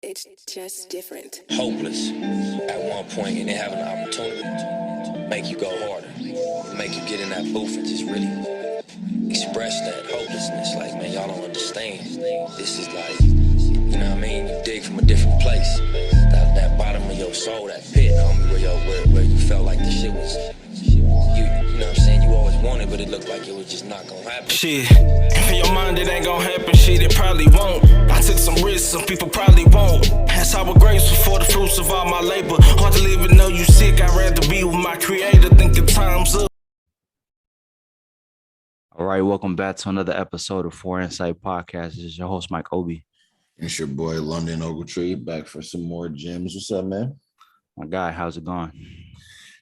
It's just different. Hopeless at one point and then having an opportunity to make you go harder, make you get in that booth and just really express that hopelessness. Like, man, y'all don't understand. This is like, you know what I mean? You dig from a different place. That bottom of your soul, that pit, homie, where you felt like the shit was, you know what I'm saying? You always wanted, but it looked like it was just not gonna happen. Shit, in your mind it ain't gonna happen, shit, it probably won't. I took some risks, some people probably won't. That's how we're grateful for the fruits of all my labor. Hard to live and know you sick, I'd rather be with my creator, thinking time's up. All right, welcome back to another episode of For Insight Podcast. This is your host, Mike Obi. It's your boy, London Ogletree, back for some more gems. What's up, man? My guy, how's it going?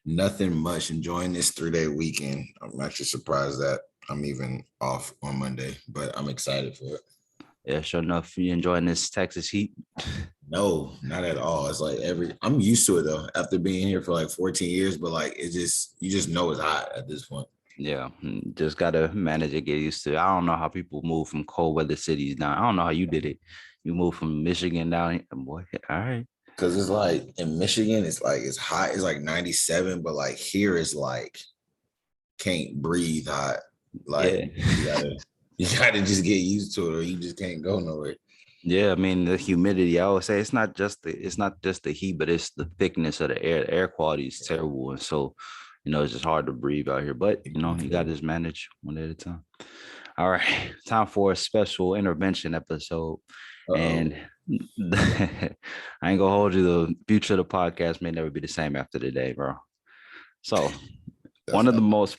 Nothing much. Enjoying this 3-day weekend. I'm actually surprised that I'm even off on Monday, but I'm excited for it. Yeah, sure enough. You enjoying this Texas heat? No, not at all. It's like I'm used to it though, after being here for like 14 years, but like you just know it's hot at this point. Yeah, just gotta manage it, get used to it. I don't know how people move from cold weather cities down. I don't know how you did it. You moved from Michigan down here, boy. All right. Cause it's like in Michigan, it's hot. It's like 97, but like here it's like can't breathe hot. Like you gotta just get used to it, or you just can't go nowhere. Yeah, I mean the humidity. I always say it's not just the heat, but it's the thickness of the air. The air quality is terrible, and so it's just hard to breathe out here. But you got to just manage one day at a time. All right, time for a special intervention episode. And I ain't gonna hold you. The future of the podcast may never be the same after today, bro. So one of the most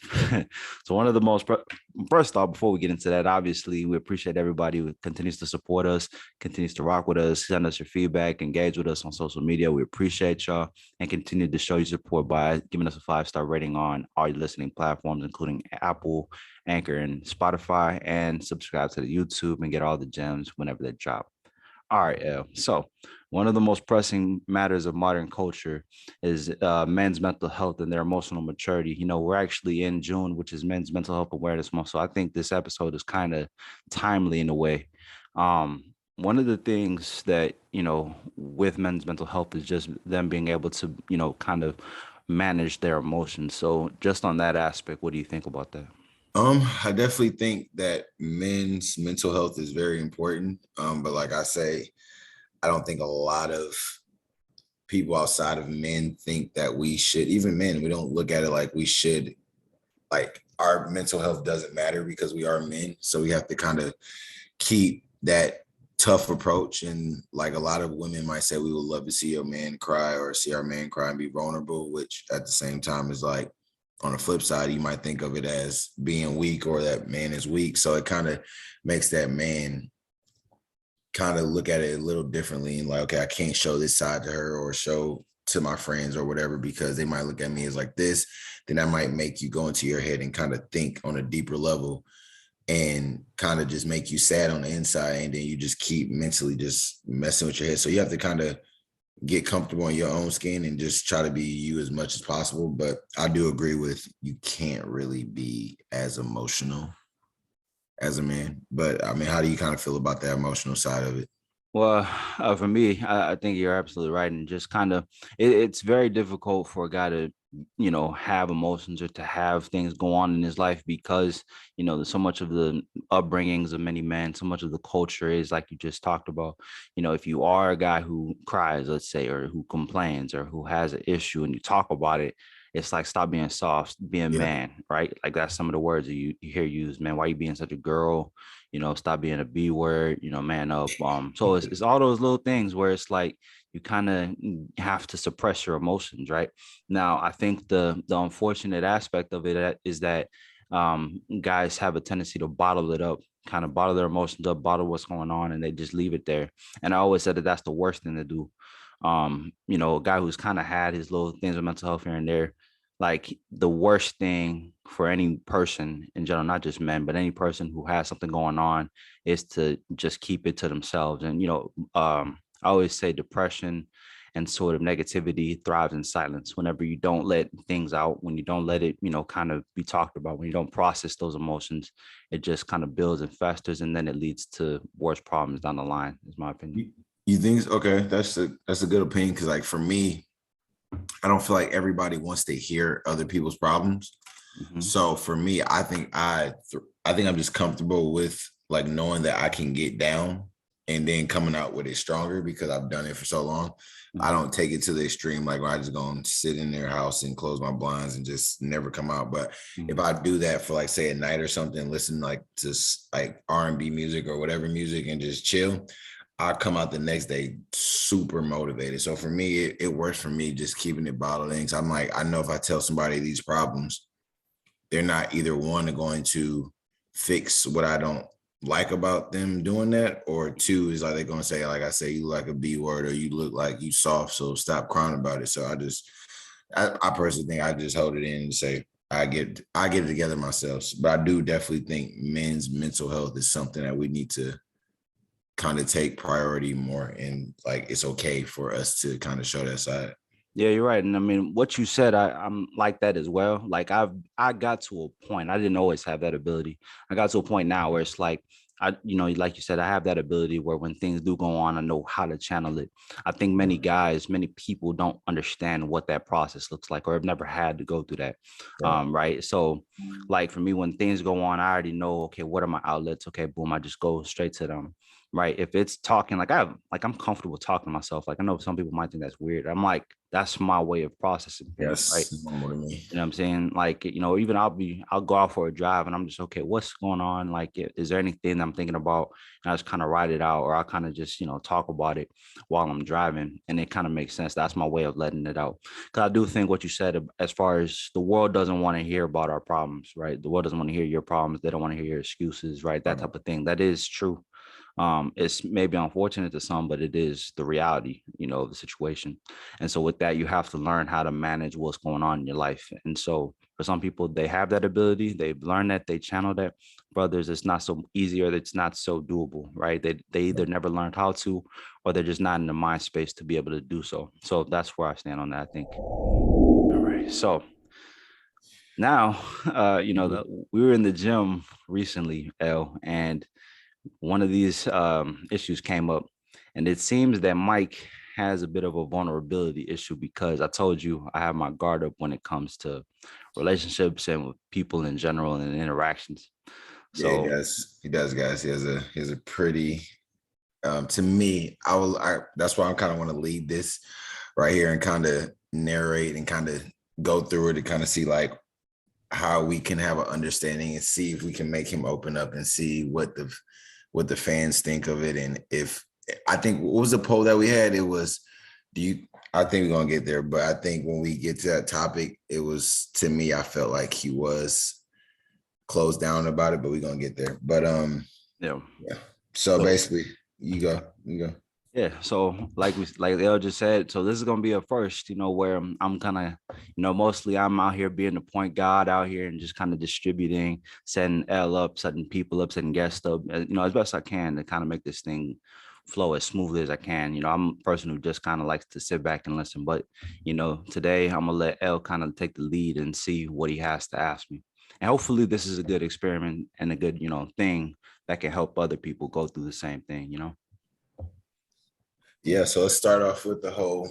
first off, before we get into that, obviously we appreciate everybody who continues to support us, continues to rock with us, send us your feedback, engage with us on social media. We appreciate y'all and continue to show you support by giving us a 5-star rating on all your listening platforms, including Apple, Anchor, and Spotify, and subscribe to the YouTube and get all the gems whenever they drop. All right, so one of the most pressing matters of modern culture is men's mental health and their emotional maturity. We're actually in June, which is Men's Mental Health Awareness Month. So I think this episode is kind of timely in a way. One of the things that, with men's mental health is just them being able to, kind of manage their emotions. So just on that aspect, what do you think about that? I definitely think that men's mental health is very important. But like I say, I don't think a lot of people outside of men think that we should, even men, we don't look at it like we should, like our mental health doesn't matter because we are men. So we have to kind of keep that tough approach. And like a lot of women might say, we would love to see a man cry or see our man cry and be vulnerable, which at the same time is like, on the flip side, you might think of it as being weak or that man is weak. So it kind of makes that man kind of look at it a little differently and like, okay, I can't show this side to her or show to my friends or whatever, because they might look at me as like this. Then that might make you go into your head and kind of think on a deeper level and kind of just make you sad on the inside. And then you just keep mentally just messing with your head. So you have to kind of get comfortable in your own skin and just try to be you as much as possible. But I do agree with you can't really be as emotional as a man. But I mean, how do you kind of feel about the emotional side of it? Well, for me, I think you're absolutely right. And just kind of, it's very difficult for a guy to, have emotions or to have things go on in his life because, there's so much of the upbringings of many men, so much of the culture is like you just talked about. If you are a guy who cries, let's say, or who complains or who has an issue and you talk about it, it's like, stop being soft, be a man, right? Like that's some of the words that you hear used, man. Why you being such a girl? Stop being a B word, man up. So it's all those little things where it's like you kind of have to suppress your emotions, right? Now, I think the unfortunate aspect of it is that guys have a tendency to bottle it up, kind of bottle their emotions up, bottle what's going on, and they just leave it there. And I always said that that's the worst thing to do. A guy who's kind of had his little things with mental health here and there, like the worst thing for any person in general, not just men, but any person who has something going on is to just keep it to themselves. And, I always say depression and sort of negativity thrives in silence. Whenever you don't let things out, when you don't let it, kind of be talked about, when you don't process those emotions, it just kind of builds and festers, and then it leads to worse problems down the line, is my opinion. You think okay? That's a good opinion because like for me, I don't feel like everybody wants to hear other people's problems. Mhm. So for me, I think I'm just comfortable with like knowing that I can get down and then coming out with it stronger because I've done it for so long. I Mhm. don't take it to the extreme, like when I just go and sit in their house and close my blinds and just never come out. But if Mhm. I do that for like say a night or something, listen like to like R&B music or whatever music and just chill, I come out the next day super motivated. So for me, it works for me just keeping it bottled in. So I'm like, I know if I tell somebody these problems, they're not either one going to fix what I don't like about them doing that, or two is like they're gonna say, like I say, you look like a B word or you look like you soft, so stop crying about it. So I personally think I just hold it in and say I get it together myself. But I do definitely think men's mental health is something that we need to kind of take priority more, and like it's okay for us to kind of show that side. Yeah, you're right. And I mean, what you said, I'm like that as well. Like I got to a point. I didn't always have that ability. I got to a point now where it's like like you said, I have that ability where when things do go on, I know how to channel it. I think many guys, many people don't understand what that process looks like or have never had to go through that. Right. Right. So like for me, when things go on, I already know, okay, what are my outlets? Okay, boom, I just go straight to them. Right. If it's talking, I'm comfortable talking to myself. Like I know some people might think that's weird. I'm like, that's my way of processing things, right? Yes, normal to me. You know what I'm saying? Like, even I'll go out for a drive and I'm just, okay, what's going on? Like, is there anything I'm thinking about? And I just kind of write it out, or I'll kind of just, talk about it while I'm driving. And it kind of makes sense. That's my way of letting it out. Cause I do think what you said, as far as the world doesn't want to hear about our problems, right? The world doesn't want to hear your problems. They don't want to hear your excuses, right? That type of thing. That is true. It's maybe unfortunate to some, but it is the reality, of the situation. And so with that, you have to learn how to manage what's going on in your life. And so for some people, they have that ability, they've learned that, they channel that. For others, it's not so easy, or it's not so doable, right? They either never learned how to, or they're just not in the mind space to be able to do so. So that's where I stand on that, I think. All right. So now, we were in the gym recently, L, and one of these issues came up, and it seems that Mike has a bit of a vulnerability issue because I told you I have my guard up when it comes to relationships and with people in general and interactions. Yeah, he So does. He does, guys. He has a pretty to me, that's why I kind of want to lead this right here and kind of narrate and kind of go through it and kind of see like how we can have an understanding and see if we can make him open up and see what the fans think of it. And if I think what was the poll that we had? It was, do you I think we're gonna get there, but I think when we get to that topic, it was to me, I felt like he was closed down about it, but we're gonna get there. But yeah. yeah. So So basically, you go. yeah, so like L just said, so this is gonna be a first, where I'm kind of, mostly I'm out here being the point guard out here and just kind of distributing, setting L up, setting people up, setting guests up, as best I can to kind of make this thing flow as smoothly as I can. I'm a person who just kind of likes to sit back and listen, but today I'm gonna let L kind of take the lead and see what he has to ask me, and hopefully this is a good experiment and a good thing that can help other people go through the same thing. Yeah, so let's start off with the whole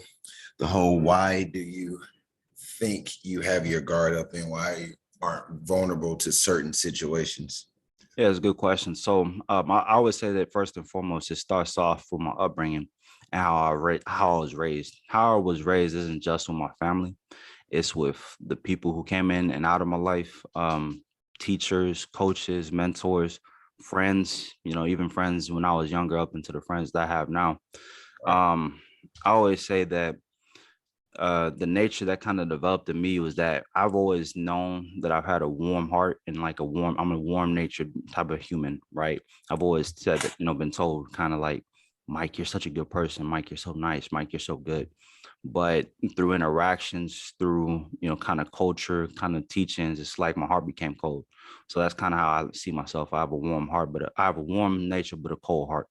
why do you think you have your guard up and why you aren't vulnerable to certain situations? Yeah, it's a good question. So I always say that first and foremost, it starts off with my upbringing and how I was raised. How I was raised isn't just with my family; it's with the people who came in and out of my life, teachers, coaches, mentors, friends. Even friends when I was younger, up into the friends that I have now. Um, I always say that the nature that kind of developed in me was that I've always known that I've had a warm heart and like I'm a warm natured type of human, right? I've always said that, been told kind of like, Mike, you're such a good person. Mike, you're so nice. Mike, you're so good. But through interactions, through, kind of culture, kind of teachings, it's like my heart became cold. So that's kind of how I see myself. I have a warm heart, but I have a warm nature, but a cold heart.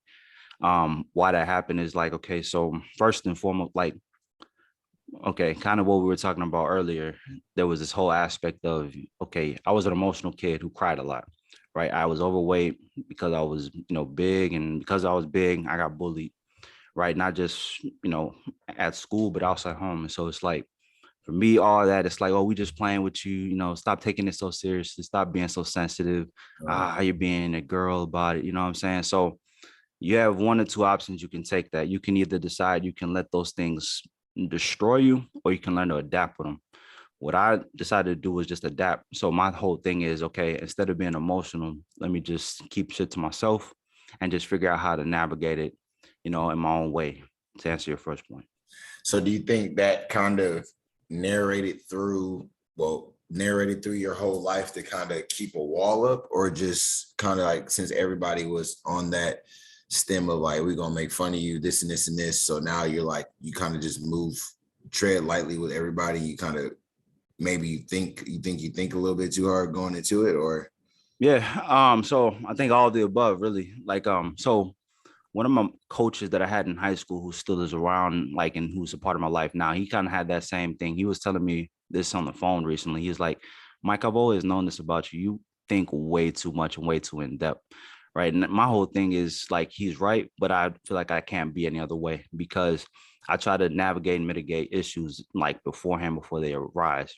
Why that happened is like, okay, so first and foremost, like, okay, kind of what we were talking about earlier, there was this whole aspect of, okay, I was an emotional kid who cried a lot, right? I was overweight because I was, big, and because I was big, I got bullied, right? Not just, at school, but also at home. And so it's like, for me, all that, it's like, oh, we just playing with you, stop taking it so seriously, stop being so sensitive. How you being a girl about it, you know what I'm saying? So you have one or two options you can take that. You can either decide you can let those things destroy you, or you can learn to adapt with them. What I decided to do was just adapt. So my whole thing is, okay, instead of being emotional, let me just keep shit to myself and just figure out how to navigate it, in my own way, to answer your first point. So do you think that kind of narrated through your whole life to kind of keep a wall up, or just kind of like, since everybody was on that stem of like, we're gonna make fun of you, this and this and this, so now you're like, you kind of just tread lightly with everybody, you kind of maybe you think a little bit too hard going into it? Or so I think all of the above, really. Like so one of my coaches that I had in high school, who still is around, like, and who's a part of my life now, he kind of had that same thing. He was telling me this on the phone recently. He was like, Mike, I've always known this about you. You think way too much and way too in depth, right? And my whole thing is like, he's right, but I feel like I can't be any other way, because I try to navigate and mitigate issues like beforehand, before they arise.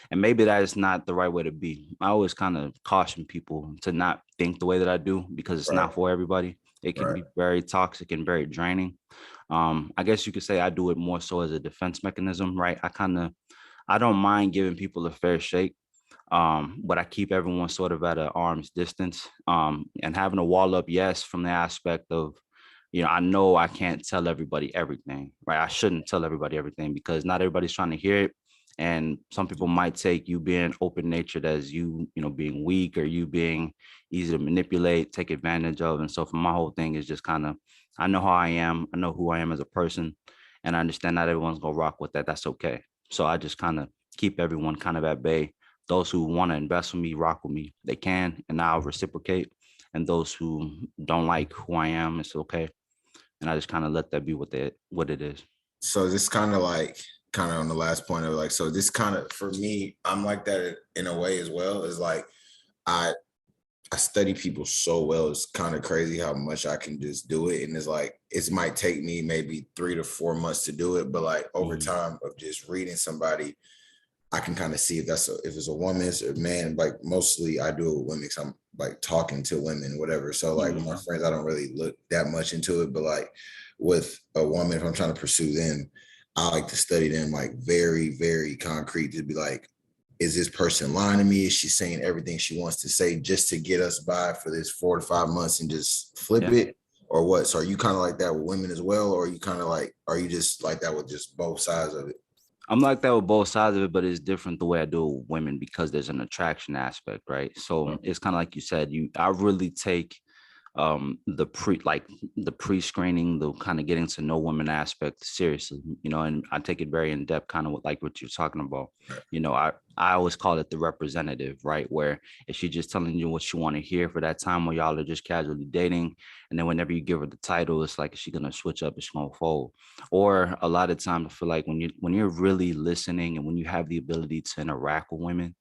And maybe that is not the right way to be. I always kind of caution people to not think the way that I do, because it's not for everybody. It can be very toxic and very draining. I guess you could say I do it more so as a defense mechanism, right? I don't mind giving people a fair shake, but I keep everyone sort of at an arm's distance, and having a wall up, yes, from the aspect of, I know I can't tell everybody everything, right? I shouldn't tell everybody everything, because not everybody's trying to hear it. And some people might take you being open natured as you being weak, or you being easy to manipulate, take advantage of. And so for my whole thing is just kind of, I know how I am, I know who I am as a person, and I understand not everyone's gonna rock with that. That's okay. So I just kind of keep everyone kind of at bay. Those who want to invest with me, rock with me, they can, and I'll reciprocate. And those who don't like who I am, it's okay. And I just kind of let that be what it is. So this kind of on the last point of like, so this kind of, for me, I'm like that in a way as well. Is like, I study people so well. It's kind of crazy how much I can just do it. And it's like, it might take me maybe 3 to 4 months to do it, but like over time of just reading somebody, I can kind of see if it's a woman, it's a man. Like mostly I do it with women, because I'm like talking to women, whatever. So like with my friends, I don't really look that much into it, but like with a woman, if I'm trying to pursue them, I like to study them like very, very concrete, to be like, is this person lying to me? Is she saying everything she wants to say just to get us by for this 4 to 5 months and just flip it, or what? So are you kind of like that with women as well? Or are you kind of like, are you just like that with just both sides of it? I'm like that with both sides of it, but it's different the way I do it with women, because there's an attraction aspect, right? So it's kind of like you said, I really take the pre-screening, the kind of getting to know women aspect seriously, and I take it very in depth, kind of like what you're talking about. I always call it the representative, right? Where if she's just telling you what you want to hear for that time, where y'all are just casually dating, and then whenever you give her the title, it's like, is she gonna switch up? Is she gonna fold? Or a lot of times, I feel like when you're really listening, and when you have the ability to interact with women,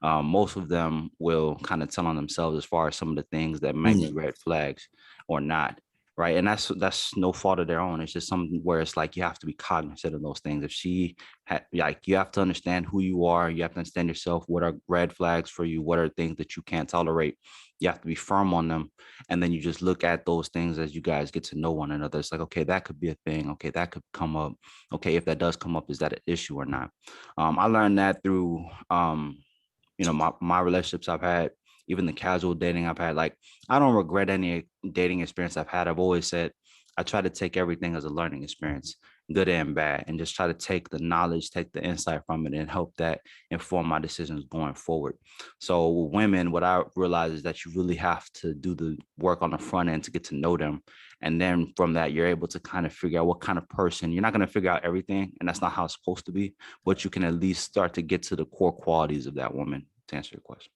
most of them will kind of tell on themselves as far as some of the things that might be red flags or not, right? And that's no fault of their own. It's just something where it's like, you have to be cognizant of those things. If you have to understand who you are, you have to understand yourself. What are red flags for you? What are things that you can't tolerate? You have to be firm on them, and then you just look at those things as you guys get to know one another. It's like, okay, that could be a thing. Okay, that could come up. Okay, if that does come up, is that an issue or not? I learned that through my relationships I've had, even the casual dating I've had. Like, I don't regret any dating experience I've had. I've always said I try to take everything as a learning experience, good and bad, and just try to take the knowledge, take the insight from it, and help that inform my decisions going forward. So with women, what I realize is that you really have to do the work on the front end to get to know them. And then from that, you're able to kind of figure out what kind of person. You're not going to figure out everything, and that's not how it's supposed to be, but you can at least start to get to the core qualities of that woman, to answer your question.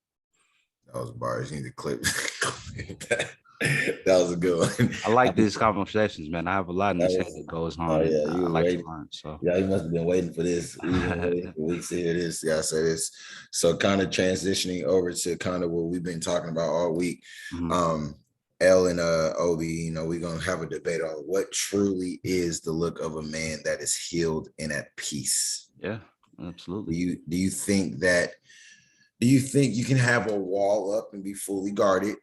That was bars. You need to clip. That was a good one. I like these conversations, man. I have a lot in this head that goes on. Oh yeah, you I like waiting. to learn. So Yeah, you must have been waiting for this. We've been waiting for weeks to hear this. Yeah, I say this. So kind of transitioning over to kind of what we've been talking about all week. L and Obi, we're gonna have a debate on what truly is the look of a man that is healed and at peace. Yeah, Do absolutely. you think that do you think you can have a wall up and be fully guarded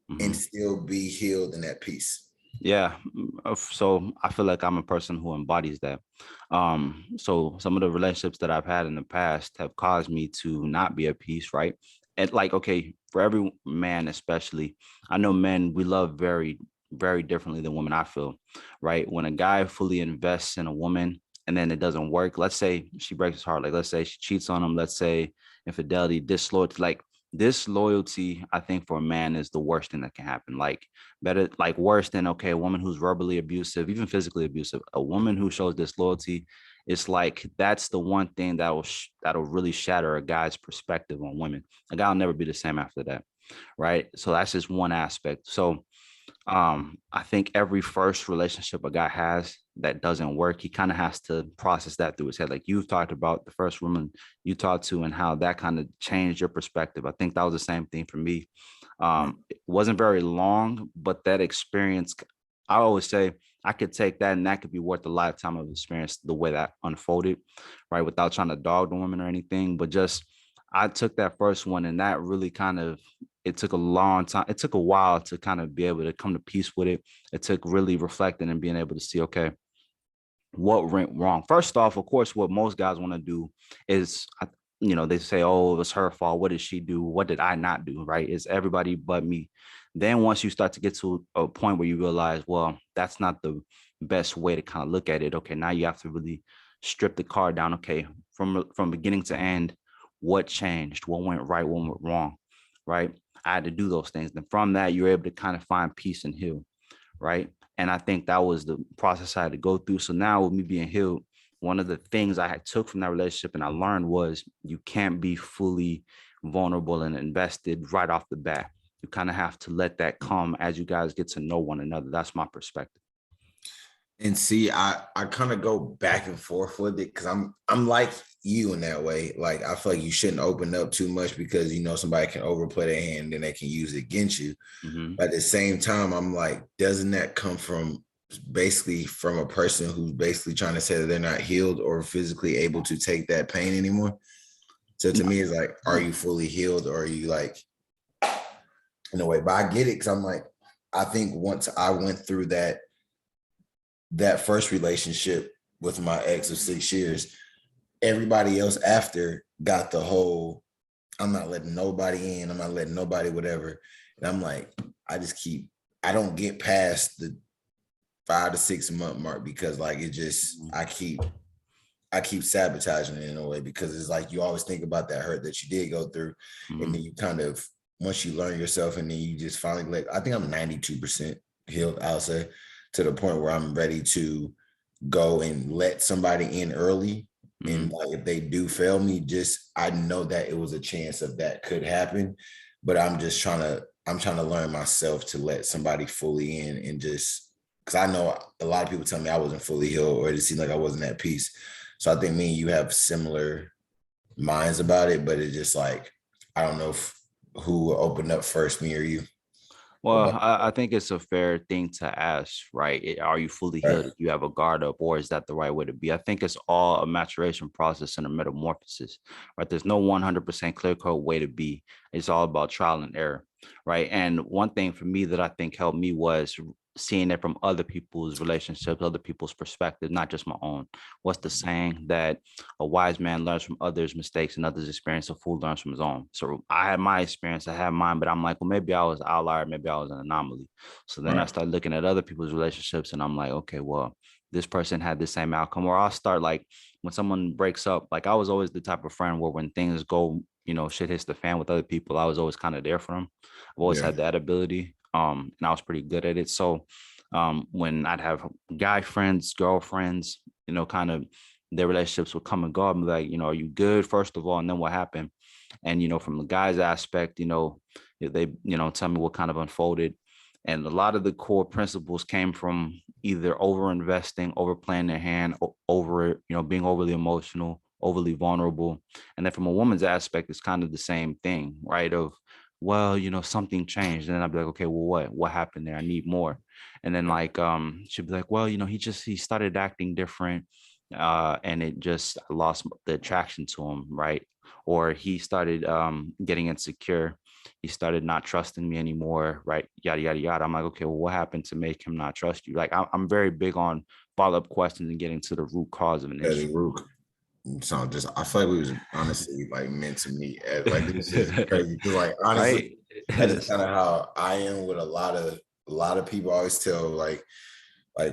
and Mhm. still be healed and at peace? Yeah. So I feel like I'm a person who embodies that. So some of the relationships that I've had in the past have caused me to not be at peace, right? And like, okay, for every man, especially, I know men, we love very, very differently than women, I feel, right? When a guy fully invests in a woman and then it doesn't work, let's say she breaks his heart, like let's say she cheats on him, let's say infidelity, disloyalty, like disloyalty, I think for a man is the worst thing that can happen. Like better, like worse than, okay, a woman who's verbally abusive, even physically abusive. A woman who shows disloyalty, it's like that's the one thing that'll really shatter a guy's perspective on women. A guy will never be the same after that, right? So that's just one aspect. So I think every first relationship a guy has that doesn't work, he kind of has to process that through his head. Like you've talked about the first woman you talked to and how that kind of changed your perspective. I think that was the same thing for me. It wasn't very long, but that experience, I always say I could take that and that could be worth a lifetime of experience the way that unfolded, right? Without trying to dog the woman or anything, but just I took that first one and that really kind of, it took a long time. It took a while to kind of be able to come to peace with it. It took really reflecting and being able to see, okay, what went wrong. First off, of course, what most guys want to do is, they say, oh, it was her fault. What did she do? What did I not do? Right? It's everybody but me. Then once you start to get to a point where you realize, well, that's not the best way to kind of look at it. Okay, now you have to really strip the card down. Okay, from beginning to end, what changed? What went right? What went wrong? Right? I had to do those things. And from that, you're able to kind of find peace and heal. Right. And I think that was the process I had to go through. So now with me being healed, one of the things I had took from that relationship and I learned was you can't be fully vulnerable and invested right off the bat. You kind of have to let that come as you guys get to know one another. That's my perspective. And see, I kind of go back and forth with it because I'm like you in that way. Like I feel like you shouldn't open up too much because somebody can overplay their hand and they can use it against you. Mm-hmm. But at the same time, I'm like, doesn't that come from basically from a person who's basically trying to say that they're not healed or physically able to take that pain anymore? So to me, it's like, are you fully healed or are you like in a way? But I get it because I'm like, I think once I went through that first relationship with my ex of 6 years, everybody else after got the whole, I'm not letting nobody in, I'm not letting nobody whatever. And I'm like, I don't get past the 5 to 6 month mark because like it just, I keep sabotaging it in a way because it's like you always think about that hurt that you did go through. Mm-hmm. And then you kind of, once you learn yourself and then you just finally like, I think I'm 92% healed, I'll say, to the point where I'm ready to go and let somebody in early. Mm-hmm. And like, if they do fail me, I know that it was a chance of that could happen, but I'm trying to learn myself to let somebody fully in and just, because I know a lot of people tell me I wasn't fully healed or it seemed like I wasn't at peace. So I think me and you have similar minds about it, but it's just like, I don't know who will open up first, me or you. Well, I think it's a fair thing to ask, right? Are you fully healed if you have a guard up, or is that the right way to be? I think it's all a maturation process and a metamorphosis, right? There's no 100% clear-cut way to be. It's all about trial and error, right? And one thing for me that I think helped me was seeing it from other people's relationships, other people's perspective, not just my own. What's the saying that a wise man learns from others' mistakes and others' experience, a fool learns from his own. So I had my experience, I had mine, but I'm like, well, maybe I was an outlier, maybe I was an anomaly. So then I started looking at other people's relationships and I'm like, okay, well, this person had the same outcome. Or I'll start like when someone breaks up, like I was always the type of friend where when things go, shit hits the fan with other people, I was always kind of there for them. I've always had that ability. And I was pretty good at it. So when I'd have guy friends, girlfriends, kind of their relationships would come and go. I'm like, are you good, first of all? And then what happened? And, from the guy's aspect, they, tell me what kind of unfolded. And a lot of the core principles came from either over investing, over playing their hand, over, being overly emotional, overly vulnerable. And then from a woman's aspect, it's kind of the same thing, right? Of well, something changed. And then I'd be like, okay, well, what happened there? I need more. And then like she'd be like, well, he started acting different. And it just I lost the attraction to him, right? Or he started getting insecure. He started not trusting me anymore, right? Yada yada yada. I'm like, okay, well, what happened to make him not trust you? Like I'm very big on follow-up questions and getting to the root cause of an Yeah, the issue. root. So just I feel like we was honestly like meant to meet at like this is crazy because like honestly Right. that is kind of how I am with a lot of people. I always tell like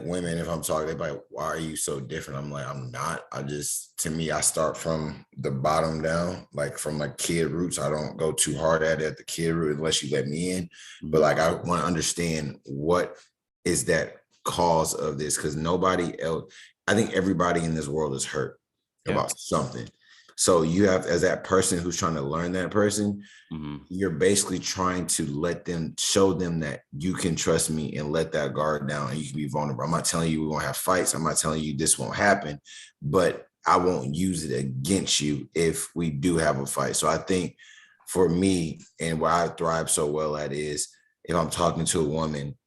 women if I'm talking, they're like, why are you so different? I'm like, I'm not. I just to me, I start from the bottom down, like from my kid roots. I don't go too hard at the kid root unless you let me in. But like I want to understand what is that cause of this because nobody else, I think everybody in this world is hurt Yeah. about something. So you have, as that person who's trying to learn that person, Mhm. you're basically trying to let them show them that you can trust me and let that guard down and you can be vulnerable. I'm not telling you we're gonna have fights. I'm not telling you this won't happen, but I won't use it against you if we do have a fight. So I think for me and where I thrive so well at is if I'm talking to a woman,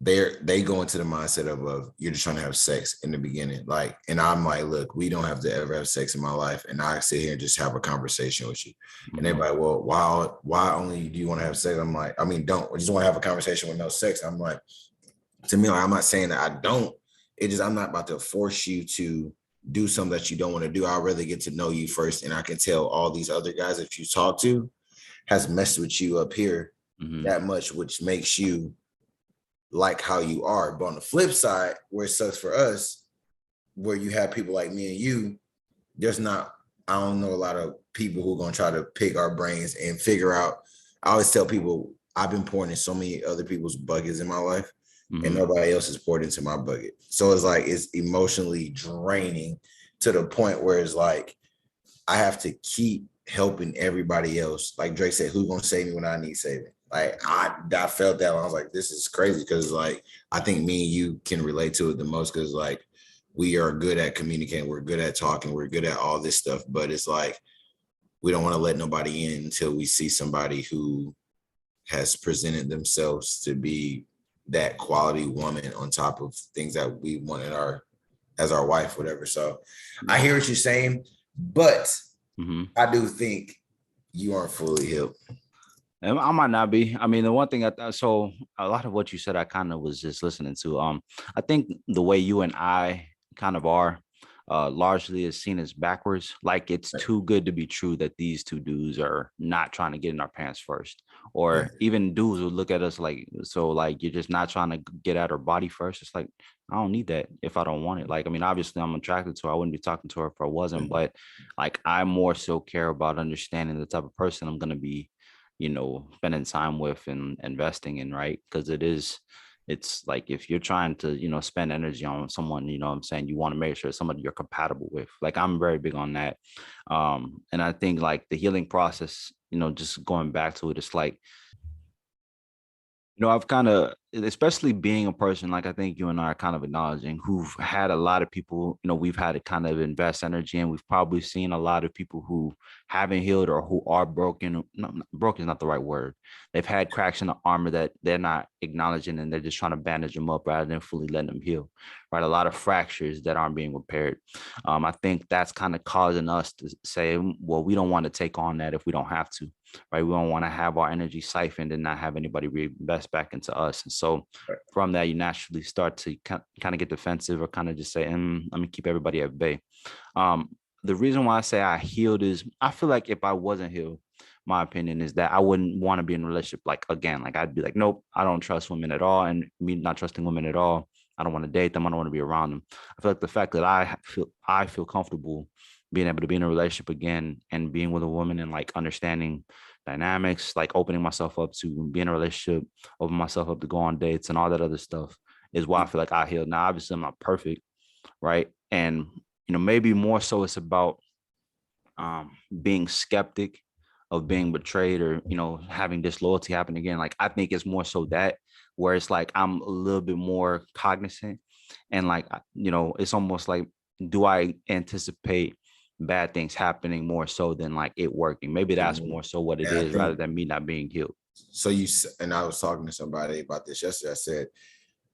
they go into the mindset of you're just trying to have sex in the beginning, like, and I'm like, look, we don't have to ever have sex in my life, and I sit here and just have a conversation with you, and Mhm. everybody, well, why only do you want to have sex? I'm like, I mean, don't I just want to have a conversation with no sex? I'm like, to me, like, I'm not saying that I don't. It just I'm not about to force you to do something that you don't want to do. I'd rather get to know you first, and I can tell all these other guys that you talk to has messed with you up here Mhm. that much, which makes you like how you are. But on the flip side, where it sucks for us, where you have people like me and you, there's not, I don't know a lot of people who are going to try to pick our brains and figure out. I always tell people I've been pouring in so many other people's buckets in my life and Mhm. nobody else has poured into my bucket. So it's like, it's emotionally draining to the point where it's like, I have to keep helping everybody else. Like Drake said, who's gonna save me when I need saving? Like I felt that when I was like, this is crazy because like I think me and you can relate to it the most because like we are good at communicating, we're good at talking, we're good at all this stuff, but it's like we don't want to let nobody in until we see somebody who has presented themselves to be that quality woman on top of things that we want in our as our wife, whatever. So I Yeah. hear what you're saying, but Mhm. I do think you aren't fully healed. And I might not be. I mean, the one thing so a lot of what you said, I kind of was just listening to. I think the way you and I kind of are, largely is seen as backwards. Like it's too good to be true that these two dudes are not trying to get in our pants first, Yeah. or even dudes would look at us like, so like you're just not trying to get at her body first. It's like I don't need that if I don't want it. Like I mean, obviously I'm attracted to her. I wouldn't be talking to her if I wasn't, but like I more so care about understanding the type of person I'm gonna be spending time with and investing in, right? Because it's like if you're trying to, spend energy on someone, what I'm saying, you want to make sure it's somebody you're compatible with. Like I'm very big on that. And I think like the healing process, just going back to it, it's like I've kind of, especially being a person like I think you and I are kind of acknowledging, who've had a lot of people, we've had to kind of invest energy, and we've probably seen a lot of people who haven't healed or who are broken. No, broken is not the right word. They've had cracks in the armor that they're not acknowledging, and they're just trying to bandage them up rather than fully letting them heal. Right, a lot of fractures that aren't being repaired. I think that's kind of causing us to say, well, we don't want to take on that if we don't have to, right? We don't want to have our energy siphoned and not have anybody reinvest back into us. And so from that, you naturally start to kind of get defensive or kind of just say, let me keep everybody at bay. The reason why I say I healed is I feel like if I wasn't healed, my opinion is that I wouldn't want to be in a relationship like again. Like I'd be like, nope, I don't trust women at all. And me not trusting women at all, I don't want to date them. I don't want to be around them. I feel like the fact that I feel comfortable being able to be in a relationship again and being with a woman and like understanding dynamics, like opening myself up to be in a relationship, open myself up to go on dates and all that other stuff is why I feel like I healed. Now, obviously, I'm not perfect, right? And maybe more so it's about being skeptic of being betrayed or having disloyalty happen again. Like I think it's more so that where it's like I'm a little bit more cognizant and like it's almost like, do I anticipate bad things happening more so than like it working? Maybe that's more so what it And I is rather think than me not being healed. So and I was talking to somebody about this yesterday. I said,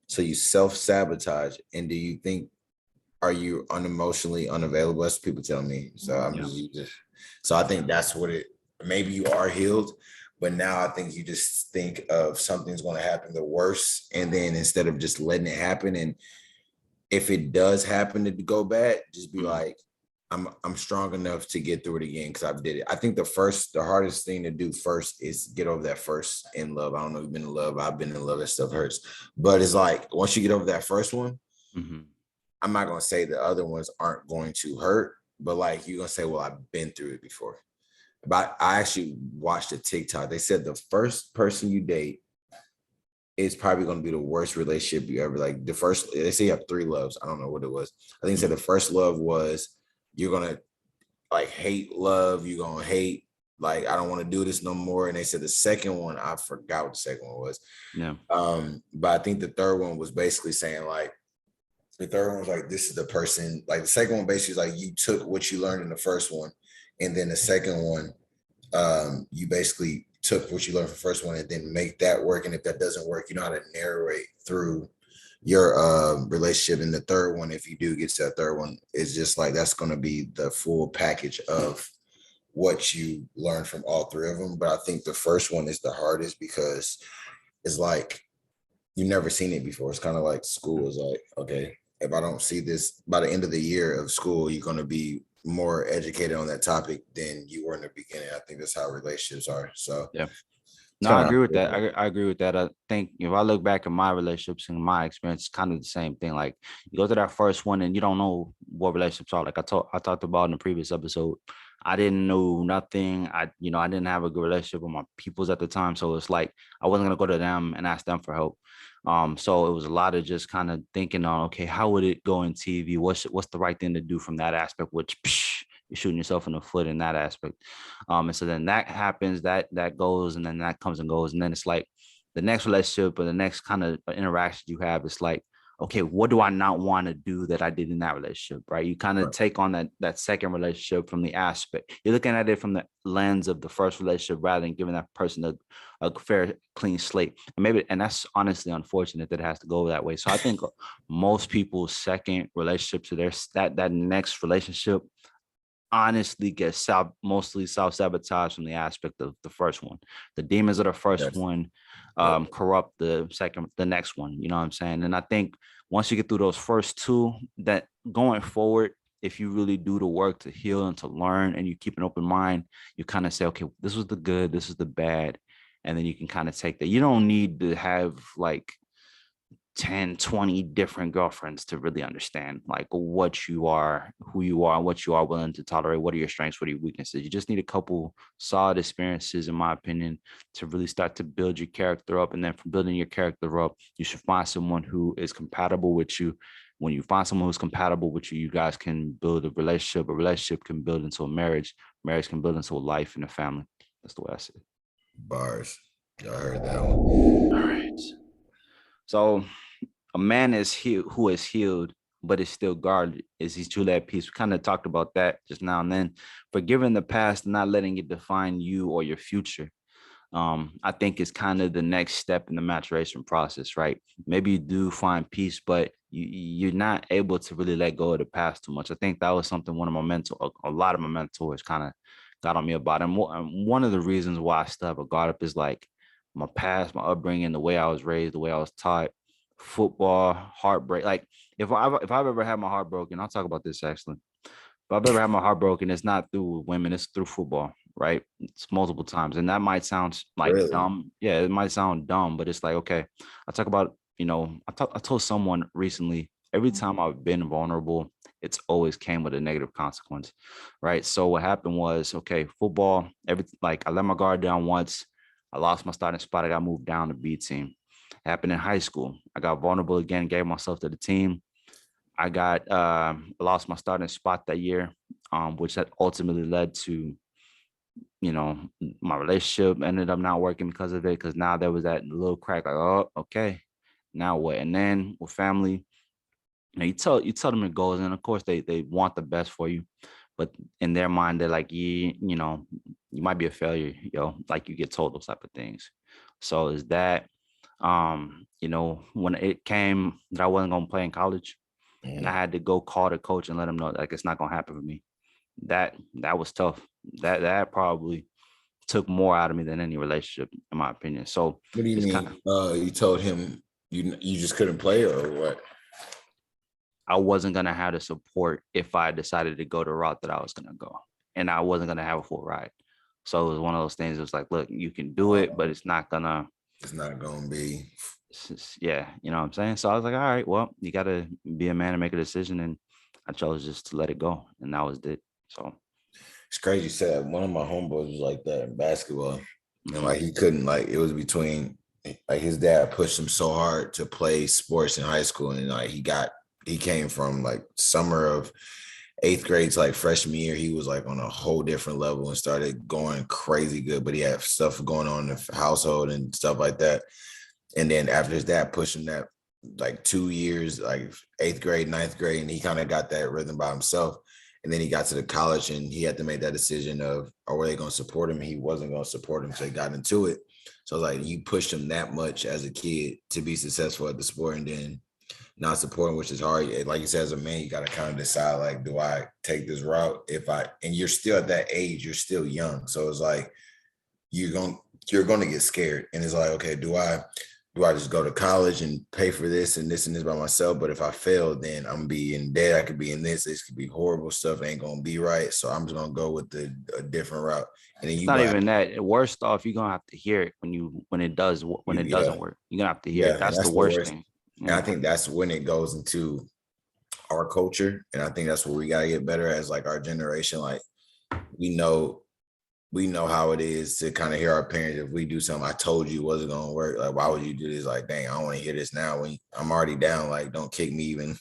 so you self-sabotage, and do you think, are you unemotionally unavailable? That's what people tell me. So I'm Yeah. just, so I think that's what it, maybe you are healed, but now I think you just think of something's going to happen the worst. And then instead of just letting it happen, and if it does happen to go bad, just be like, I'm strong enough to get through it again because I've did it. I think the hardest thing to do first is get over that first in love. I don't know if you've been in love. I've been in love. That stuff hurts. But it's like, once you get over that first one, Mm-hmm. I'm not going to say the other ones aren't going to hurt, but like, you're going to say, well, I've been through it before. But I actually watched a TikTok. They said the first person you date is probably going to be the worst relationship you ever, like the first, they say you have 3 loves. I don't know what it was. I think they said the first love was, you're going to like hate love. You're going to hate, like, I don't want to do this no more. And they said the second one, I forgot what the second one was. Yeah. But I think the third one was basically saying like, the third one was like, this is the person, like the second one basically is like, you took what you learned in the first one. And then the second one, you basically took what you learned from the first one and then make that work. And if that doesn't work, you know how to narrate through your relationship. And the third one, if you do get to that third one, is just like, that's going to be the full package of what you learned from all 3 of them. But I think the first one is the hardest because it's like, you've never seen it before. It's kind of like school is like, okay, if I don't see this by the end of the year of school, you're going to be more educated on that topic than you were in the beginning. I think that's how relationships are. So Yeah. it's No, I kinda agree with that. hard. I agree with that. I think if I look back at my relationships and my experience, it's kind of the same thing. Like you go to that first one and you don't know what relationships are. Like I talked about in the previous episode. I didn't know nothing. I didn't have a good relationship with my peoples at the time. So it's like I wasn't gonna go to them and ask them for help. So it was a lot of just kind of thinking on, okay, how would it go in TV? What's the right thing to do from that aspect? Which you're shooting yourself in the foot in that aspect. And so then that happens, that goes, and then that comes and goes. And then it's like the next relationship or the next kind of interaction you have, it's like, okay, what do I not want to do that I did in that relationship? Right. You kind of Right. take on that second relationship from the aspect. You're looking at it from the lens of the first relationship rather than giving that person a fair, clean slate. And that's honestly unfortunate that it has to go that way. So I think most people's second relationships, so there's that next relationship honestly gets mostly self-sabotage from the aspect of the first one. The demons of the first Yes. one Yep. corrupt the next one. You know what I'm saying? And I think once you get through those first 2, that going forward, if you really do the work to heal and to learn and you keep an open mind, you kind of say, okay, this was the good, this is the bad. And then you can kind of take that. You don't need to have like 10, 20 different girlfriends to really understand like what you are, who you are, and what you are willing to tolerate. What are your strengths? What are your weaknesses? You just need a couple solid experiences, in my opinion, to really start to build your character up. And then from building your character up, you should find someone who is compatible with you. When you find someone who's compatible with you, you guys can build a relationship. A relationship can build into a marriage. Marriage can build into a life and a family. That's the way I see it. Bars. Y'all heard that one. All right. So a man who is healed but is still guarded is he's truly at peace. We kind of talked about that just now and then. Forgiving the past and not letting it define you or your future. I think is kind of the next step in the maturation process, right? Maybe you do find peace, but you're not able to really let go of the past too much. I think that was something a lot of my mentors kind of got on me about. And one of the reasons why I still have a guard up is like my past, my upbringing, the way I was raised, the way I was taught, football, heartbreak. Like if I've ever had my heart broken, I'll talk about this actually. If I've ever had my heart broken, it's not through women, it's through football, right? It's multiple times. And that might sound like Really? dumb. Yeah, it might sound dumb, but it's like, okay, I talk about, I told someone recently, every time I've been vulnerable, it's always came with a negative consequence, right? So what happened was, okay, football, like I let my guard down once. I lost my starting spot. I got moved down to B team. Happened in high school. I got vulnerable again, gave myself to the team. I lost my starting spot that year, which that ultimately led to, my relationship ended up not working because of it. Because now there was that little crack, like, oh, okay, now what? And then with family, you tell them it goes, and of course they want the best for you, but in their mind, they're like, you know, you might be a failure, like you get told those type of things. So is that, you know, when it came that I wasn't gonna play in college, and I had to go call the coach and let him know like it's not gonna happen for me. That was tough. That probably took more out of me than any relationship, in my opinion. So What do you it's mean? kind of, You told him you just couldn't play or what? I wasn't gonna have the support if I decided to go the route that I was gonna go, and I wasn't gonna have a full ride. So it was one of those things. It was like, look, you can do it, but it's not gonna. It's not gonna be. Yeah, you know what I'm saying. So I was like, all right, well, you got to be a man and make a decision, and I chose just to let it go, and that was it. So It's crazy. You said one of my homeboys was like that in basketball, and mhm. like he couldn't like it was between like his dad pushed him so hard to play sports in high school, and like he came from like summer of eighth grade to like freshman year. He was like on a whole different level and started going crazy good, but he had stuff going on in the household and stuff like that. And then after his dad pushed him that like 2 years, like eighth grade, ninth grade, and he kind of got that rhythm by himself. And then he got to the college and he had to make that decision of, or were they going to support him? He wasn't going to support him. So he got into it. So like you pushed him that much as a kid to be successful at the sport and then not supporting, which is hard. Like you said, as a man, you got to kind of decide, like, do I take this route? And you're still at that age, you're still young. So it's like, you're going to get scared. And it's like, okay, do I just go to college and pay for this and this by myself? But if I fail, then I'm gonna be in debt. I could be in this. This could be horrible stuff. Ain't gonna be right. So I'm just gonna go with a different route. And then It's not even that. Worst off, you're gonna have to hear it when it doesn't work. You're gonna have to hear it. That's the worst thing. And I think that's when it goes into our culture. And I think that's where we gotta get better as like our generation. Like we know how it is to kind of hear our parents. If we do something, I told you it wasn't gonna work. Like, why would you do this? Like, dang, I don't want to hear this now when I'm already down. Like, don't kick me when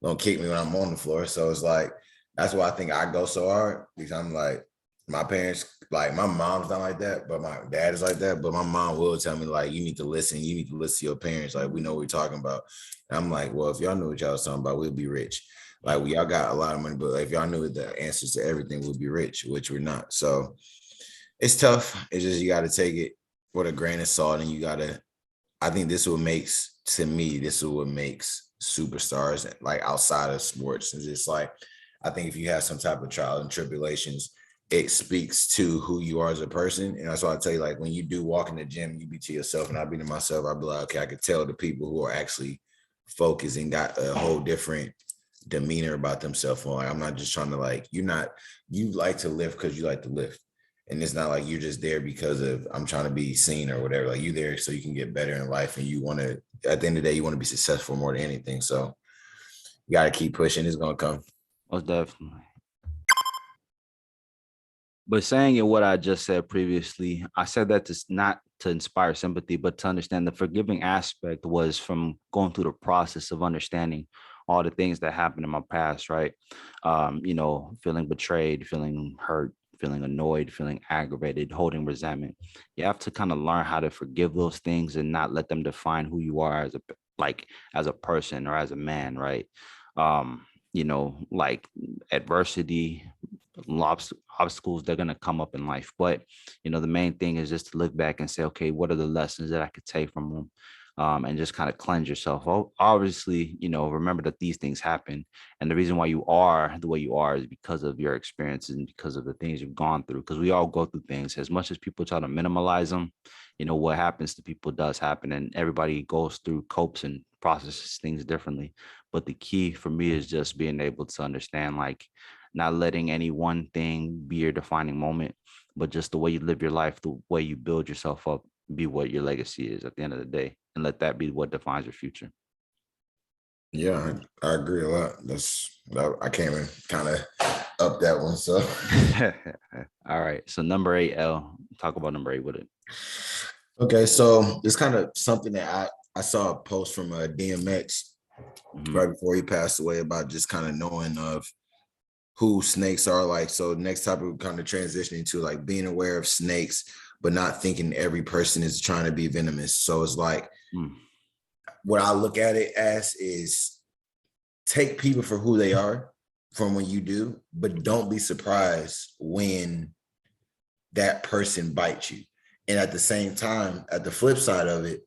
I'm on the floor. So it's like, that's why I think I go so hard, because I'm like, my parents, like my mom's not like that, but my dad is like that. But my mom will tell me, like, you need to listen to your parents. Like, we know what we're talking about. And I'm like, well, if y'all knew what y'all was talking about, we'll be rich. Like, y'all got a lot of money, but if y'all knew the answers to everything, we'll be rich, which we're not. So it's tough. It's just, you got to take it with a grain of salt, and I think this is what makes superstars like outside of sports. It's just like, I think if you have some type of trials and tribulations, it speaks to who you are as a person. And that's why I tell you, like, when you do walk in the gym, you be to yourself, and I be to myself, I'll be like, okay, I could tell the people who are actually focused and got a whole different demeanor about themselves. Like, I'm not just trying to, like, you like to lift because you like to lift. And it's not like you're just there because of I'm trying to be seen or whatever. Like, you there so you can get better in life, and you want to, at the end of the day, you want to be successful more than anything. So you got to keep pushing. It's going to come. Most definitely. But saying it, what I just said previously, I said that to not to inspire sympathy, but to understand the forgiving aspect was from going through the process of understanding all the things that happened in my past, right? You know, feeling betrayed, feeling hurt, feeling annoyed, feeling aggravated, holding resentment. You have to kind of learn how to forgive those things and not let them define who you are as a person or as a man, right? You know, like adversity, obstacles, they're going to come up in life. But, you know, the main thing is just to look back and say, okay, what are the lessons that I could take from them? And just kind of cleanse yourself. Obviously, you know, remember that these things happen. And the reason why you are the way you are is because of your experiences and because of the things you've gone through. Because we all go through things. As much as people try to minimize them, you know, what happens to people does happen. And everybody goes through, copes and processes things differently. But the key for me is just being able to understand, like, not letting any one thing be your defining moment, but just the way you live your life, the way you build yourself up, be what your legacy is at the end of the day, and let that be what defines your future. Yeah, I agree a lot. I can't even kind of up that one. So all right. So number 8, L, talk about number 8 with it. okay, so it's kind of something that I saw a post from DMX right before he passed away about just kind of knowing of who snakes are. Like, so next topic we're kind of transitioning to like being aware of snakes, but not thinking every person is trying to be venomous. So it's like, what I look at it as is take people for who they are, from when you do, but don't be surprised when that person bites you. And at the same time, at the flip side of it,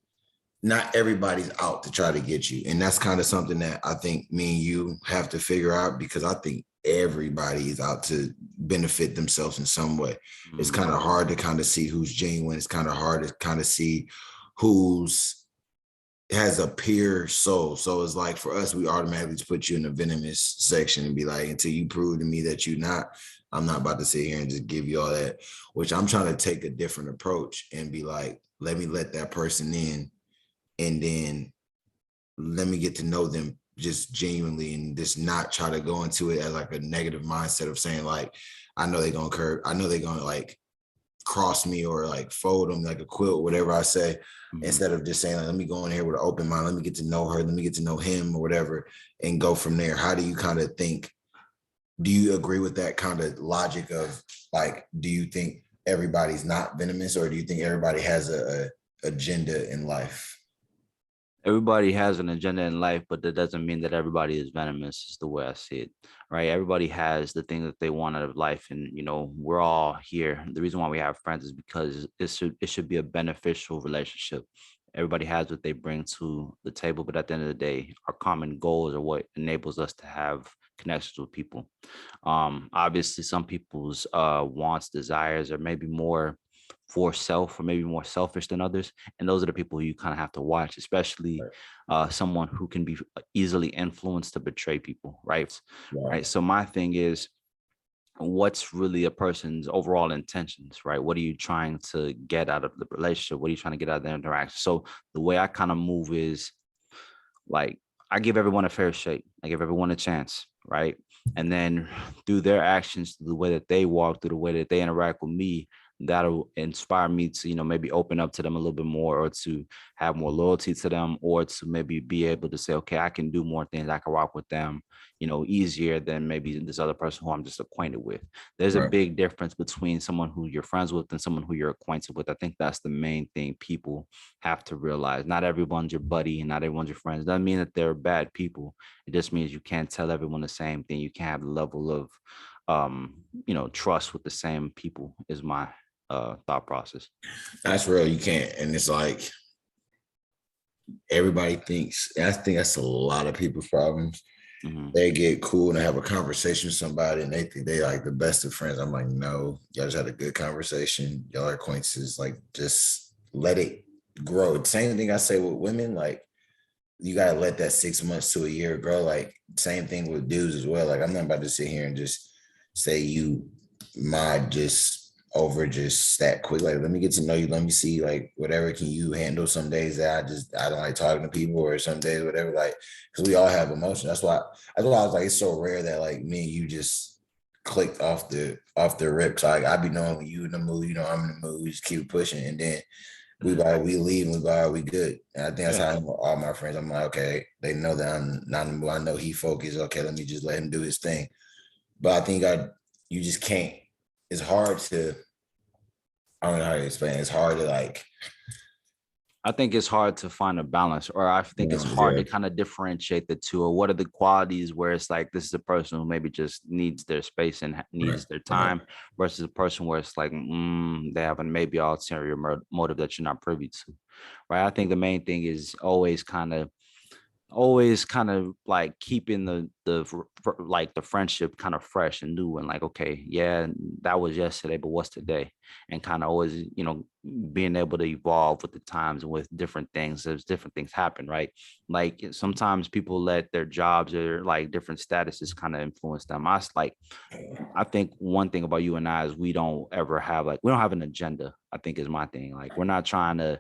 not everybody's out to try to get you. And that's kind of something that I think me and you have to figure out, because I think everybody is out to benefit themselves in some way. It's kind of hard to kind of see who's genuine. It's kind of hard to kind of see who's has a pure soul. So it's like for us, we automatically just put you in the venomous section and be like, until you prove to me that you're not, I'm not about to sit here and just give you all that, which I'm trying to take a different approach and be like, let me let that person in, and then let me get to know them just genuinely, and just not try to go into it as like a negative mindset of saying like, I know they're going to curve. I know they're going to like cross me or like fold them like a quilt, whatever I say, instead of just saying, like, let me go in here with an open mind. Let me get to know her. Let me get to know him or whatever, and go from there. How do you kind of think? Do you agree with that kind of logic of like, do you think everybody's not venomous, or do you think everybody has a agenda in life? Everybody has an agenda in life, but that doesn't mean that everybody is venomous, is the way I see it, right? Everybody has the thing that they want out of life. And, we're all here. The reason why we have friends is because it should be a beneficial relationship. Everybody has what they bring to the table, but at the end of the day, our common goals are what enables us to have connections with people. Obviously, some people's wants, desires are maybe more for self or maybe more selfish than others, and those are the people you kind of have to watch, especially someone who can be easily influenced to betray people, right? So my thing is, what's really a person's overall intentions, right? What are you trying to get out of the relationship? What are you trying to get out of the interaction? So the way I kind of move is like, I give everyone a fair shake. I give everyone a chance, right? And then through their actions, through the way that they walk, through the way that they interact with me, that'll inspire me to, maybe open up to them a little bit more, or to have more loyalty to them, or to maybe be able to say, okay, I can do more things. I can rock with them, easier than maybe this other person who I'm just acquainted with. There's a big difference between someone who you're friends with and someone who you're acquainted with. I think that's the main thing people have to realize. Not everyone's your buddy and not everyone's your friends. Doesn't mean that they're bad people. It just means you can't tell everyone the same thing. You can't have the level of trust with the same people, is my thought process. That's real. You can't. And it's like, everybody thinks, I think that's a lot of people's problems. They get cool and they have a conversation with somebody and they think they like the best of friends. I'm like, no, y'all just had a good conversation. Y'all are acquaintances. Like, just let it grow. Same thing I say with women. Like, you got to let that 6 months to a year grow. Like, same thing with dudes as well. Like, I'm not about to sit here and just say you might just that quick. Like, let me get to know you. Let me see, like, whatever can you handle. Some days that I don't like talking to people, or some days, whatever, like, because we all have emotion. That's why I was like, it's so rare that like me and you just clicked off the rip. So I be knowing when you in the mood, I'm in the mood, we just keep pushing. And then we leave and we good. And I think that's how I'm with all my friends. I'm like, okay, they know that I'm not in the mood. I know he focused. Okay, let me just let him do his thing. But I think you just can't. It's hard to, I don't know how to explain it. It's hard to like. I think it's hard to find a balance, or I think it's hard to kind of differentiate the two, or what are the qualities where it's like, this is a person who maybe just needs their space and needs their time, versus a person where it's like, they have a maybe ulterior motive that you're not privy to, right? I think the main thing is always kind of like keeping the friendship kind of fresh and new, and like, okay, yeah, that was yesterday, but what's today? And kind of always, being able to evolve with the times and with different things as different things happen, right? Like, sometimes people let their jobs or like different statuses kind of influence them. I think one thing about you and I is we don't have an agenda, I think, is my thing. Like, we're not trying to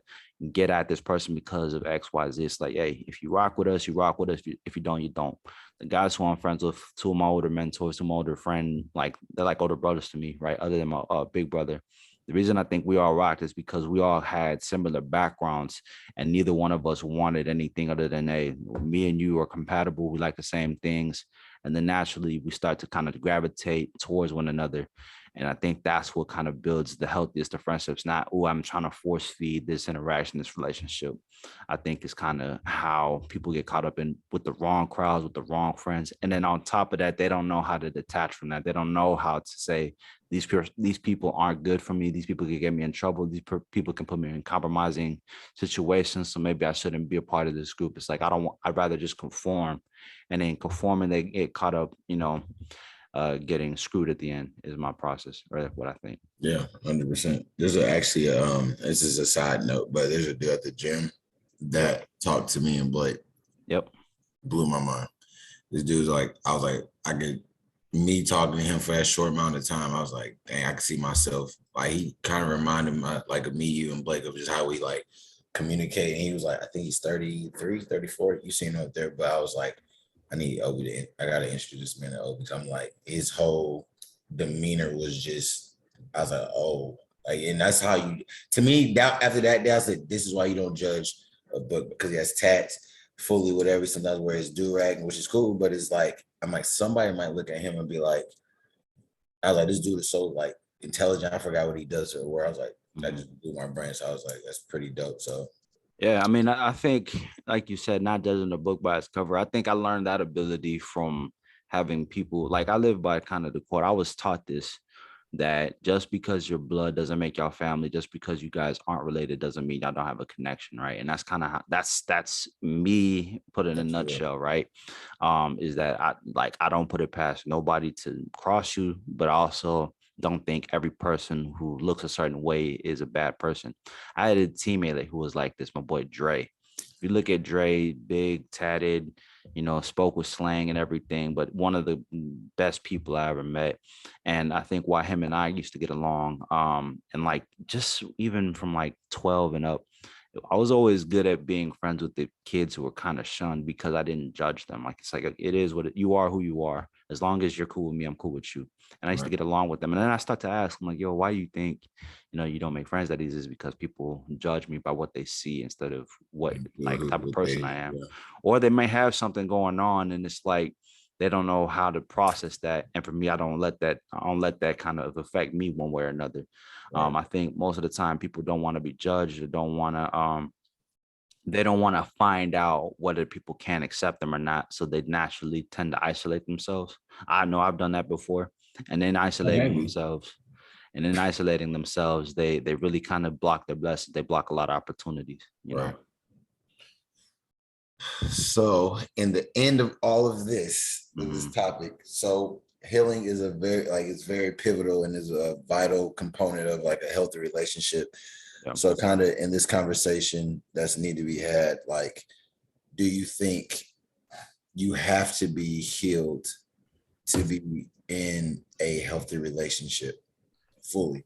get at this person because of X, Y, Z. It's like, hey, if you rock with us, you rock with us. If you don't, you don't. The guys who I'm friends with, two of my older mentors, two of my older friend, like, they're like older brothers to me, right? Other than my big brother. The reason I think we all rocked is because we all had similar backgrounds, and neither one of us wanted anything other than, hey, me and you are compatible. We like the same things. And then naturally we start to kind of gravitate towards one another. And I think that's what kind of builds the healthiest of friendships. Not, oh, I'm trying to force feed this interaction, this relationship. I think is kind of how people get caught up in with the wrong crowds, with the wrong friends. And then on top of that, they don't know how to detach from that. They don't know how to say these people aren't good for me. These people can get me in trouble. People can put me in compromising situations. So maybe I shouldn't be a part of this group. It's like, I'd rather just conform, and then conforming, they get caught up, getting screwed at the end is my process, or what I think. Yeah, 100%. There's actually this is a side note, but there's a dude at the gym that talked to me and Blake. Yep. Blew my mind. This dude's like, I was like, me talking to him for that short amount of time, I was like, dang, I can see myself. Like, he kind of reminded me like of me, you, and Blake, of just how we like communicate. And he was like, I think he's 33, 34. You seen him up there, but I was like, I gotta introduce this man to Obi. I'm like, his whole demeanor was just, I was like, oh, like, and that's how you, to me, that after that day, I said, this is why you don't judge a book, because he has tats fully, whatever. Sometimes wear his do-rag, which is cool, but it's like, I'm like, somebody might look at him and be like, I was like, this dude is so like intelligent. I forgot what he does or where. I was like, that just blew my brain. So I was like, that's pretty dope. So yeah, I mean, I think, like you said, not judging the book by its cover. I think I learned that ability from having people, like, I live by kind of the quote. I was taught this, that just because your blood doesn't make y'all family, just because you guys aren't related doesn't mean y'all don't have a connection, right? And that's kind of how that's me put in a nutshell, right? Is that I don't put it past nobody to cross you, but also don't think every person who looks a certain way is a bad person. I had a teammate who was like this, my boy Dre. If you look at Dre, big, tatted, spoke with slang and everything, but one of the best people I ever met. And I think why him and I used to get along, and like just even from like 12 and up, I was always good at being friends with the kids who were kind of shunned because I didn't judge them. Like, it's like, it is you are who you are. As long as you're cool with me, I'm cool with you. And I used to get along with them. And then I start to ask them, like, yo, why you think, you don't make friends that easy? Is because people judge me by what they see instead of what like type of person I am. Or they may have something going on and it's like, they don't know how to process that. And for me, I don't let that kind of affect me one way or another. I think most of the time people don't want to be judged, or they don't want to find out whether people can accept them or not. So they naturally tend to isolate themselves. I know I've done that before. And then isolating themselves, they really kind of block their blessings. They block a lot of opportunities, you know? So in the end of all of this, this topic, so healing is it's very pivotal and is a vital component of like a healthy relationship. Yeah. So kind of in this conversation that's need to be had, like, do you think you have to be healed to be in a healthy relationship fully?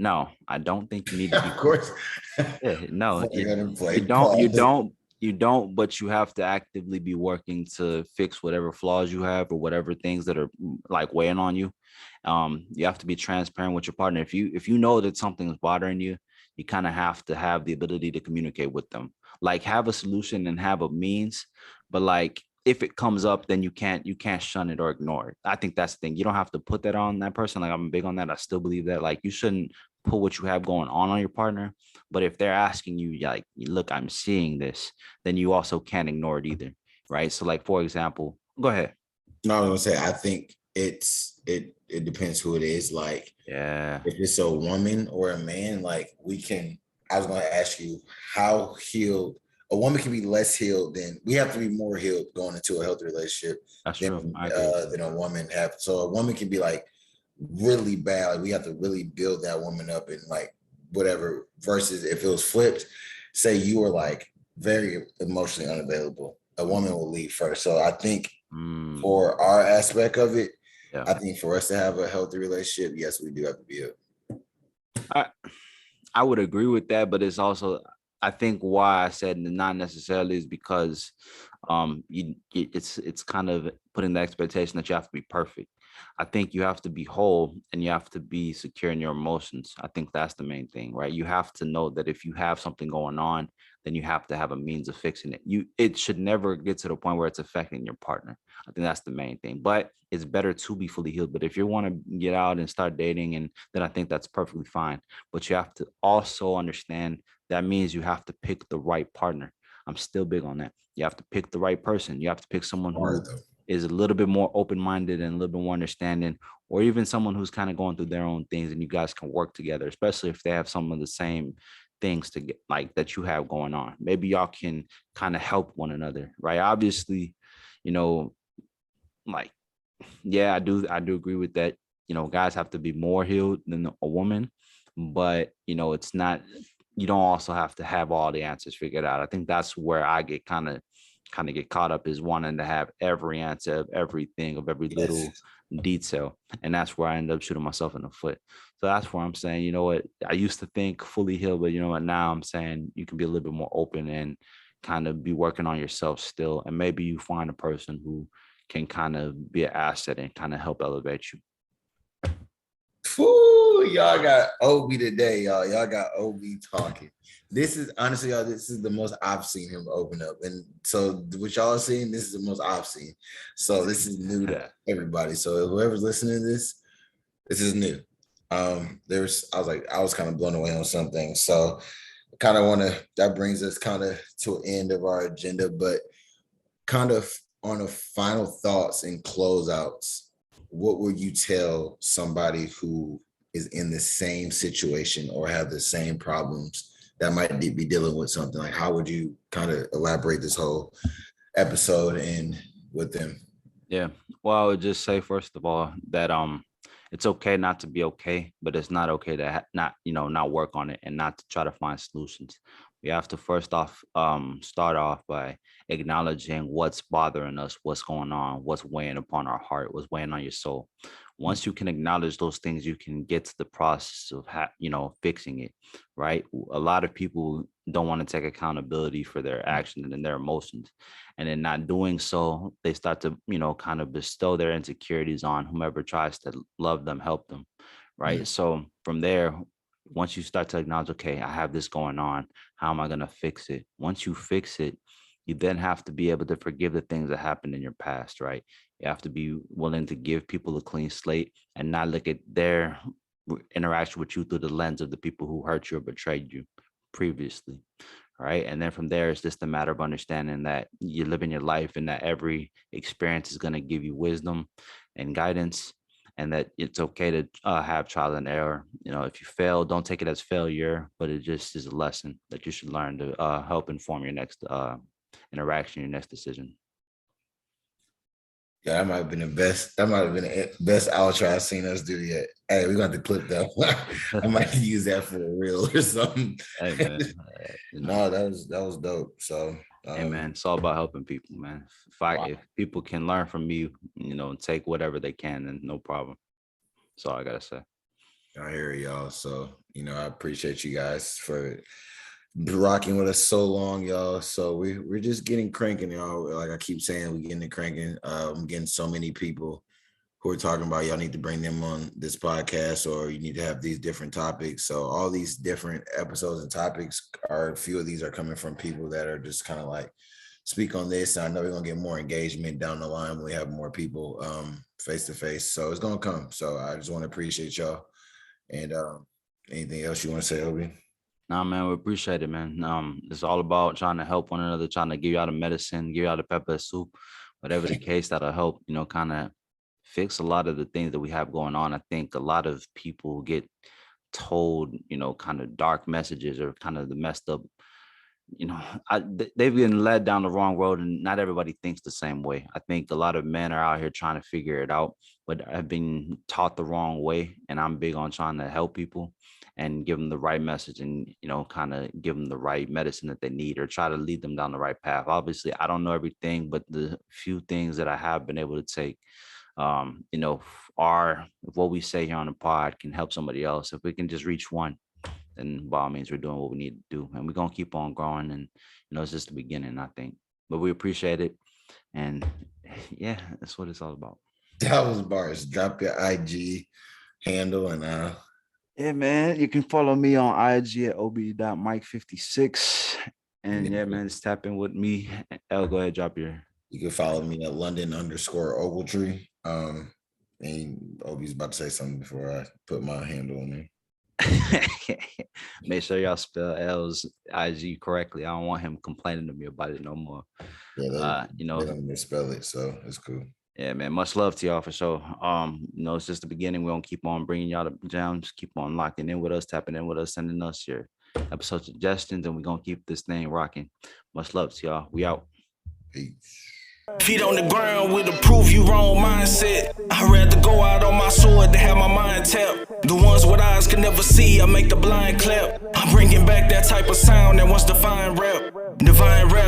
No, I don't think you need to be. Of course. Yeah, no, you don't, but you have to actively be working to fix whatever flaws you have or whatever things that are like weighing on you. You have to be transparent with your partner. If you know that something's bothering you, you kind of have to have the ability to communicate with them, like have a solution and have a means, but like, if it comes up, then you can't shun it or ignore it. I think that's the thing. You don't have to put that on that person. Like, I'm big on that. I still believe that. Like, you shouldn't put what you have going on your partner. But if they're asking you, like, look, I'm seeing this, then you also can't ignore it either. Right. So, like, for example, go ahead. No, I was gonna say, I think it depends who it is. Like, yeah, if it's a woman or a man, like, I was gonna ask you, how healed a woman can be less healed than we have to be more healed going into a healthy relationship than a woman have. So a woman can be like really bad. Like, we have to really build that woman up and like whatever, versus if it was flipped, say you were like very emotionally unavailable, a woman will leave first. So I think for our aspect of it, I think for us to have a healthy relationship, yes, we do have to be healed. I would agree with that, but it's also, I think why I said not necessarily is because it's kind of putting the expectation that you have to be perfect. I think you have to be whole and you have to be secure in your emotions. I think that's the main thing, right? You have to know that if you have something going on, then you have to have a means of fixing it. It should never get to the point where it's affecting your partner. I think that's the main thing. But it's better to be fully healed. But if you want to get out and start dating, and then I think that's perfectly fine. But you have to also understand that means you have to pick the right partner. I'm still big on that. You have to pick the right person. You have to pick someone who is a little bit more open-minded and a little bit more understanding, or even someone who's kind of going through their own things, and you guys can work together, especially if they have some of the same things to get like that you have going on. Maybe y'all can kind of help one another, right? Obviously, you know, like, yeah, I do agree with that. You know, guys have to be more healed than a woman, but it's not, you don't also have to have all the answers figured out. I think that's where I get kind of get caught up, is wanting to have every answer of everything, of every little detail. And that's where I end up shooting myself in the foot. So that's where I'm saying, you know what, I used to think fully healed, but you know what, now I'm saying you can be a little bit more open and kind of be working on yourself still. And maybe you find a person who can kind of be an asset and kind of help elevate you. Woo, y'all got Obi today, y'all. Y'all got Obi talking. This is honestly, y'all, this is the most I've seen him open up. And so what y'all are seeing, this is the most I've seen. So this is new to everybody. So whoever's listening to this is new. I was kind of blown away on something. So kind of that brings us kind of to an end of our agenda, but kind of on a final thoughts and closeouts, what would you tell somebody who is in the same situation or have the same problems that might be dealing with something? Like, how would you kind of elaborate this whole episode in with them? Yeah. Well, I would just say, first of all, that it's okay not to be okay, but it's not okay to not work on it and not to try to find solutions. We have to first off start off by acknowledging what's bothering us, what's going on, what's weighing upon our heart, what's weighing on your soul. Once you can acknowledge those things, you can get to the process of fixing it, right? A lot of people don't want to take accountability for their actions and their emotions. And in not doing so, they start to, kind of bestow their insecurities on whomever tries to love them, help them, right? So from there, once you start to acknowledge, okay, I have this going on, how am I going to fix it? Once you fix it, you then have to be able to forgive the things that happened in your past, right? You have to be willing to give people a clean slate and not look at their interaction with you through the lens of the people who hurt you or betrayed you previously, right? And then from there, it's just a matter of understanding that you're living your life and that every experience is going to give you wisdom and guidance, and that it's okay to have trial and error. If you fail, don't take it as failure, but it just is a lesson that you should learn to help inform your next interaction, your next decision. Yeah, that might have been the best. That might have been the best outro I've seen us do yet. Hey, we're going to clip that. I might use that for a reel or something. Hey, man. No, that was dope. So, hey, man, it's all about helping people, man. If people can learn from me, and take whatever they can, then no problem. That's all I gotta say. I hear y'all. So, I appreciate you guys for rocking with us so long, y'all. So we're just getting cranking, y'all. Like I keep saying, we're getting it cranking. I'm getting so many people who are talking about y'all need to bring them on this podcast, or you need to have these different topics. So all these different episodes and topics a few of these are coming from people that are just kind of like, speak on this. And I know we're gonna get more engagement down the line when we have more people face to face. So it's gonna come. So I just want to appreciate y'all. And anything else you want to say, Obi? Nah, man, we appreciate it, man. It's all about trying to help one another, trying to give you all the medicine, give you all the pepper soup, whatever the case, that'll help, kind of fix a lot of the things that we have going on. I think a lot of people get told, kind of dark messages or kind of the messed up, they've been led down the wrong road, and not everybody thinks the same way. I think a lot of men are out here trying to figure it out, but have been taught the wrong way. And I'm big on trying to help people and give them the right message and, kind of give them the right medicine that they need, or try to lead them down the right path. Obviously, I don't know everything, but the few things that I have been able to take, are what we say here on the pod can help somebody else. If we can just reach one, then by all means, we're doing what we need to do, and we're going to keep on growing. And, it's just the beginning, I think, but we appreciate it. And yeah, that's what it's all about. That was bars. Drop your IG handle and yeah, man, you can follow me on IG at ob.mike56. And yeah, man, just tap in with me. L, go ahead, drop your. You can follow me at London_Ogletree. And Obi's about to say something before I put my handle on there. Make sure y'all spell L's IG correctly. I don't want him complaining to me about it no more. Yeah, You they know, don't misspell it, so it's cool. yeah, man. Much love to y'all for sure. You know, it's just the beginning. We're gonna keep on bringing y'all the gems, keep on locking in with us, tapping in with us, sending us your episode suggestions, and we're gonna keep this thing rocking. Much love to y'all. We out. Peace. Feet on the ground with a prove you wrong mindset. I'd rather go out on my sword than have my mind tapped. The ones with eyes can never see, I make the blind clap. I'm bringing back that type of sound that wants divine rap,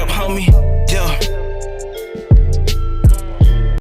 homie.